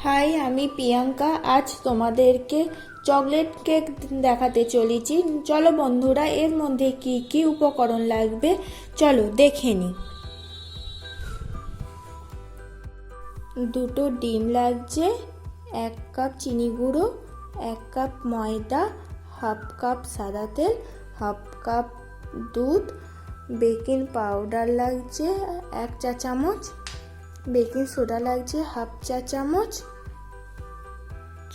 High, আমি প্রিয়াঙ্কা। আজ তোমাদেরকে চকলেট কেক দেখাতে চলেছি। চলো বন্ধুরা, এর মধ্যে কি কি উপকরণ লাগবে চলো দেখে নিই। দুটো ডিম লাগছে, 1 কাপ চিনি গুঁড়ো, 1 কাপ ময়দা, হাফ কাপ সাদা তেল, হাফ কাপ দুধ, বেকিং পাউডার লাগছে 1 চা চামচ, বেকিং সোডা লাগছে হাফ চা চামচ,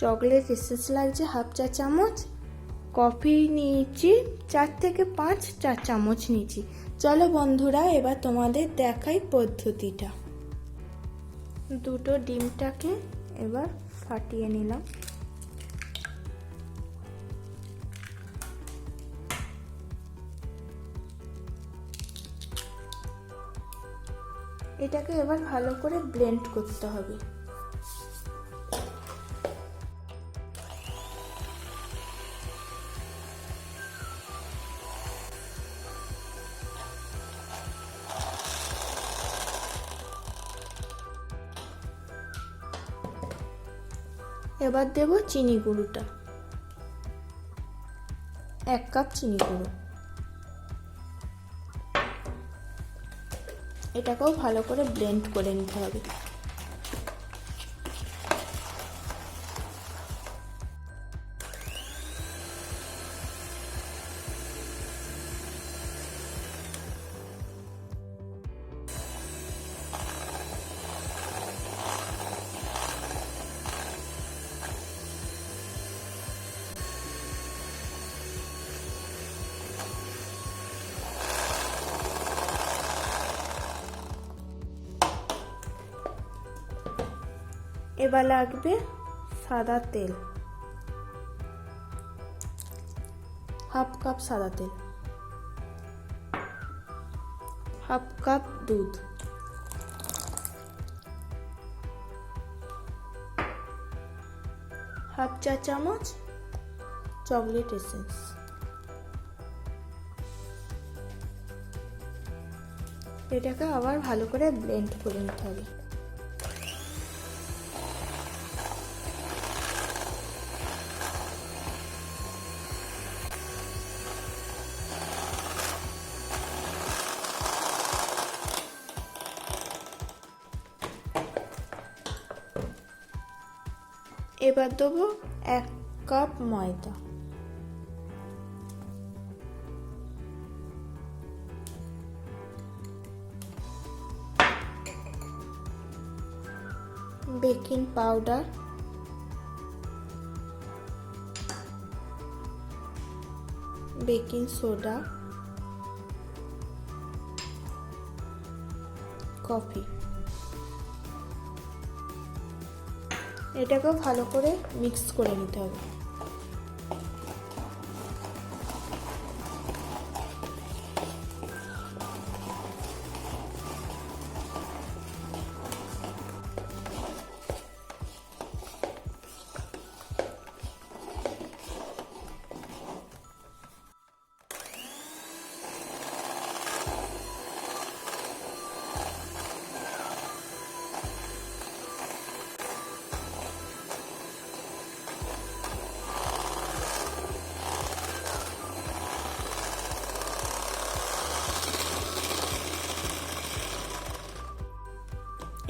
চকলেট এসেন্স লাগছে হাফ চা চামচ, কফি নিয়েছি 4 থেকে 5 চা চামচ নিয়েছি। চলো বন্ধুরা, এবার তোমাদের দেখাই পদ্ধতিটা। দুটো ডিমটাকে এবার ফাটিয়ে নিলাম। এটাকে এবার ভালো করে ব্লেন্ড করতে হবে। এবার দেব চিনি গুঁড়োটা, 1 কাপ চিনি গুঁড়ো। এটাকেও ভালো করে ব্লেন্ড করে নিতে হবে। এবার লাগবে সাদা তেল, হাফ কাপ সাদা তেল, হাফ কাপ দুধ, হাফ চা চামচ চকলেট এসেন্স। এটাকে আবার ভালো করে ব্লেন্ড করে নিতে হবে। এবার দেবো 1 কাপ ময়দা, baking powder, baking soda, coffee. এটাকেও ভালো করে মিক্স করে নিতে হবে।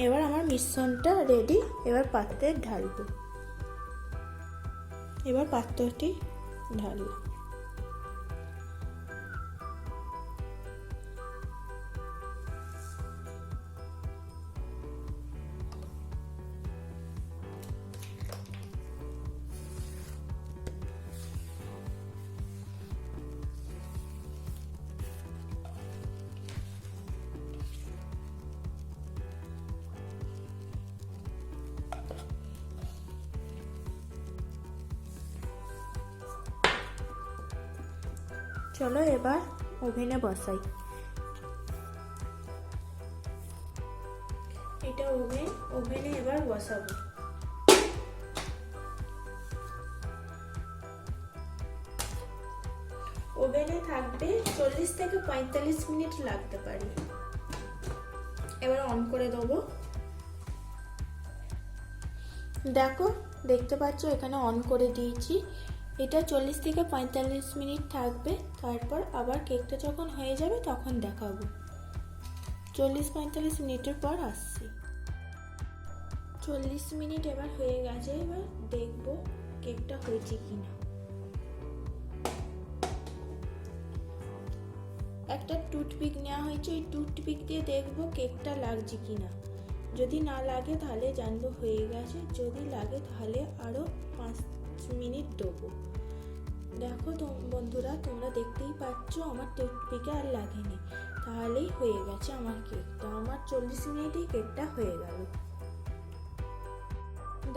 এবার আমার মিশ্রণটা রেডি। এবার পাত্রে ঢালবো। এবার পাত্রটি ঢালবো। চলো এবার ওভেনে বসাই। এটা ওভেনে এবার বসাবো। ওভেনে থাকবে 40 থেকে 45 মিনিট লাগতে পারে। এবার অন করে দেবো। দেখো, দেখতে পাচ্ছ এখানে অন করে দিয়েছি। এটা 40 থেকে 45 মিনিট থাকবে, তারপর আবার কেকটা যখন হয়ে যাবে তখন দেখাবো। 40-45 মিনিটের পর আসছি। 40 মিনিট এবার হয়ে গেছে, এবার দেখবো কেকটা হয়েছে কিনা। একটা টুথপিক নেওয়া হয়েছে, ওই টুথপিক দিয়ে দেখবো কেকটা লাগছে কিনা। যদি না লাগে তাহলে জানবো হয়ে গেছে, যদি লাগে তাহলে আরও 5 মিনিট দেবো। দেখো তো বন্ধুরা, তোমরা দেখতেই পাচ্ছ আমার টুথপিকে আর লাগেনি, তাহলেই হয়ে গেছে আমার কেকটা। আমার 40 মিনিটেই কেকটা হয়ে গেল।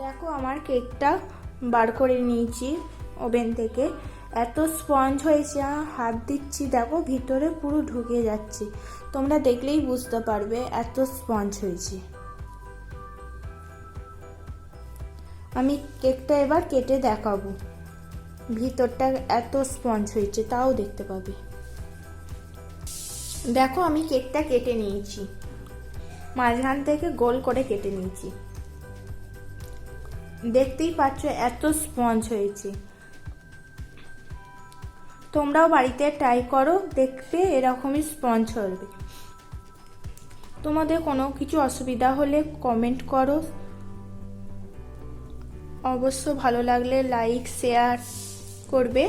দেখো আমার কেকটা বার করে নিয়েছি ওভেন থেকে। এত স্পঞ্জ হয়েছে, হাত দিচ্ছি দেখো ভিতরে পুরো ঢুকে যাচ্ছে। তোমরা দেখলেই বুঝতে পারবে এত স্পঞ্জ হয়েছে। আমি কেকটা এবার কেটে দেখাবো, ভিতরটা এত স্পঞ্জ হয়েছে তাও দেখতে পাবে। দেখো আমি কেকটা কেটে নিয়েছি, মাঝখান থেকে গোল করে কেটে নিয়েছি। দেখতেই পাচ্ছ এত স্পঞ্জ হয়েছে। তোমরাও বাড়িতে ট্রাই করো, দেখবে এরকমই স্পঞ্জ হবে। তোমাদের কোনো কিছু অসুবিধা হলে কমেন্ট করো। অবশ্য ভালো লাগলে লাইক শেয়ার করবে।